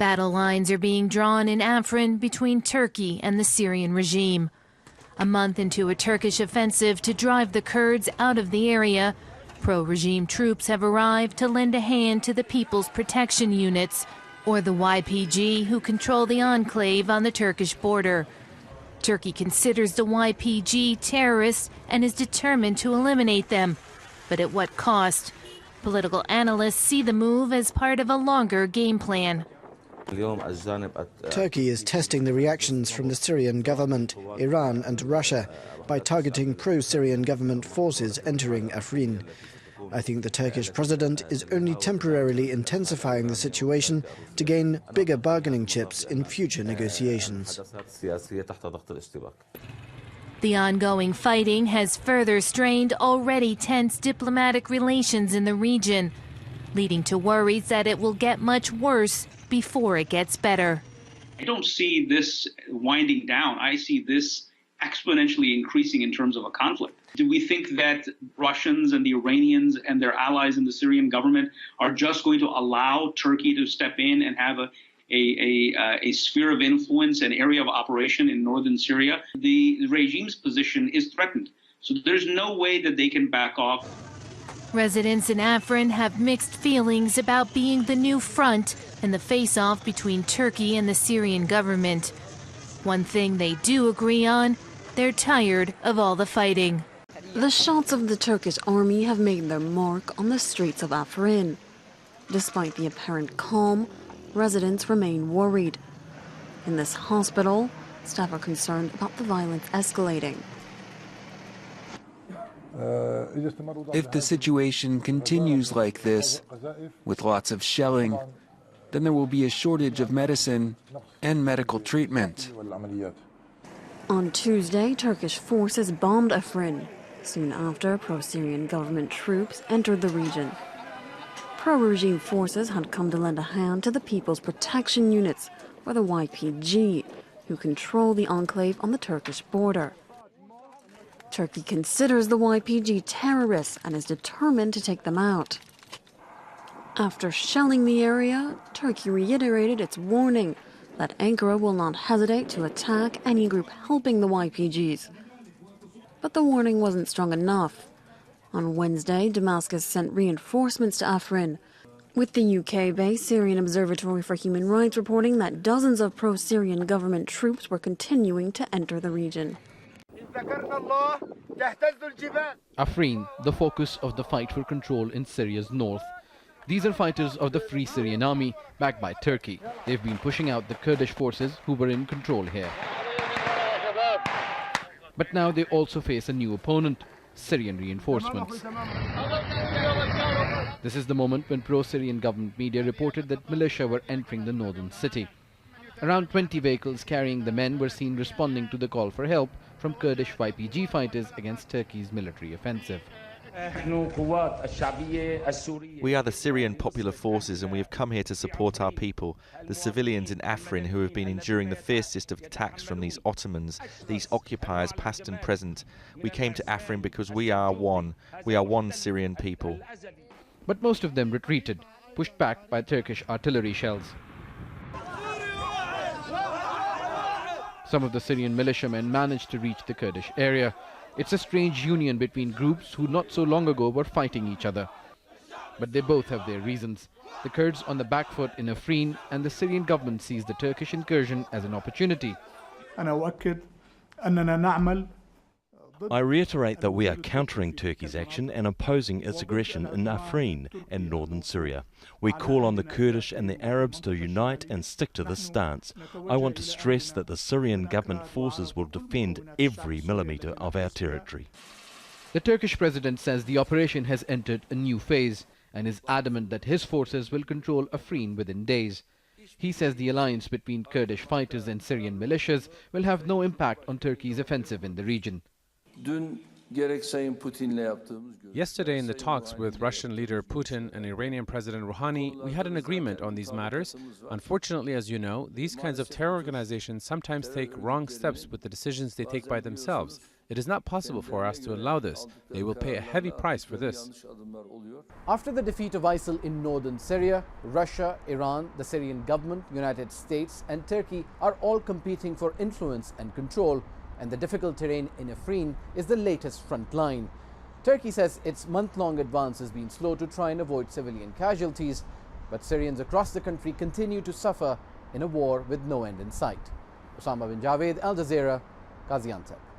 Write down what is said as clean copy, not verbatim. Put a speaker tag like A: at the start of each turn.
A: Battle lines are being drawn in Afrin between Turkey and the Syrian regime. A month into a Turkish offensive to drive the Kurds out of the area, pro-regime troops have arrived to lend a hand to the People's Protection Units, or the YPG, who control the enclave on the Turkish border. Turkey considers the YPG terrorists and is determined to eliminate them. But at what cost? Political analysts see the move as part of a longer game plan.
B: Turkey is testing the reactions from the Syrian government, Iran and Russia by targeting pro-Syrian government forces entering Afrin. I think the Turkish president is only temporarily intensifying the situation to gain bigger bargaining chips in future negotiations.
A: The ongoing fighting has further strained already tense diplomatic relations in the region, leading to worries that it will get much worse before it gets better.
C: I don't see this winding down. I see this exponentially increasing in terms of a conflict. Do we think that Russians and the Iranians and their allies in the Syrian government are just going to allow Turkey to step in and have a sphere of influence, an area of operation in northern Syria? The regime's position is threatened. So there's no way that they can back off.
A: Residents in Afrin have mixed feelings about being the new front in the face-off between Turkey and the Syrian government. One thing they do agree on, they're tired of all the fighting.
D: The shots of the Turkish army have made their mark on the streets of Afrin. Despite the apparent calm, residents remain worried. In this hospital, staff are concerned about the violence escalating.
E: If the situation continues like this, with lots of shelling, then there will be a shortage of medicine and medical treatment.
D: On Tuesday, Turkish forces bombed Afrin. Soon after, pro-Syrian government troops entered the region. Pro-regime forces had come to lend a hand to the People's Protection Units, or the YPG, who control the enclave on the Turkish border. Turkey considers the YPG terrorists and is determined to take them out. After shelling the area, Turkey reiterated its warning that Ankara will not hesitate to attack any group helping the YPGs. But the warning wasn't strong enough. On Wednesday, Damascus sent reinforcements to Afrin, with the UK-based Syrian Observatory for Human Rights reporting that dozens of pro-Syrian government troops were continuing to enter the region.
F: Afrin, the focus of the fight for control in Syria's north. These are fighters of the Free Syrian Army, backed by Turkey. They've been pushing out the Kurdish forces who were in control here. But now they also face a new opponent, Syrian reinforcements. This is the moment when pro-Syrian government media reported that militia were entering the northern city. Around 20 vehicles carrying the men were seen responding to the call for help from Kurdish YPG fighters against Turkey's military offensive.
G: We are the Syrian Popular Forces and we have come here to support our people, the civilians in Afrin who have been enduring the fiercest of attacks from these Ottomans, these occupiers past and present. We came to Afrin because we are one Syrian people.
F: But most of them retreated, pushed back by Turkish artillery shells. Some of the Syrian militiamen managed to reach the Kurdish area. It's a strange union between groups who not so long ago were fighting each other. But they both have their reasons. The Kurds on the back foot in Afrin, and the Syrian government sees the Turkish incursion as an opportunity.
H: I reiterate that we are countering Turkey's action and opposing its aggression in Afrin and northern Syria. We call on the Kurdish and the Arabs to unite and stick to this stance. I want to stress that the Syrian government forces will defend every millimetre of our territory.
F: The Turkish president says the operation has entered a new phase and is adamant that his forces will control Afrin within days. He says the alliance between Kurdish fighters and Syrian militias will have no impact on Turkey's offensive in the region.
I: Yesterday in the talks with Russian leader Putin and Iranian President Rouhani, we had an agreement on these matters. Unfortunately, as you know, these kinds of terror organizations sometimes take wrong steps with the decisions they take by themselves. It is not possible for us to allow this. They will pay a heavy price for this.
J: After the defeat of ISIL in northern Syria, Russia, Iran, the Syrian government, United States and Turkey are all competing for influence and control, and the difficult terrain in Afrin is the latest front line. Turkey says its month-long advance has been slow to try and avoid civilian casualties, but Syrians across the country continue to suffer in a war with no end in sight. Osama bin Javed, Al Jazeera, Gaziantep.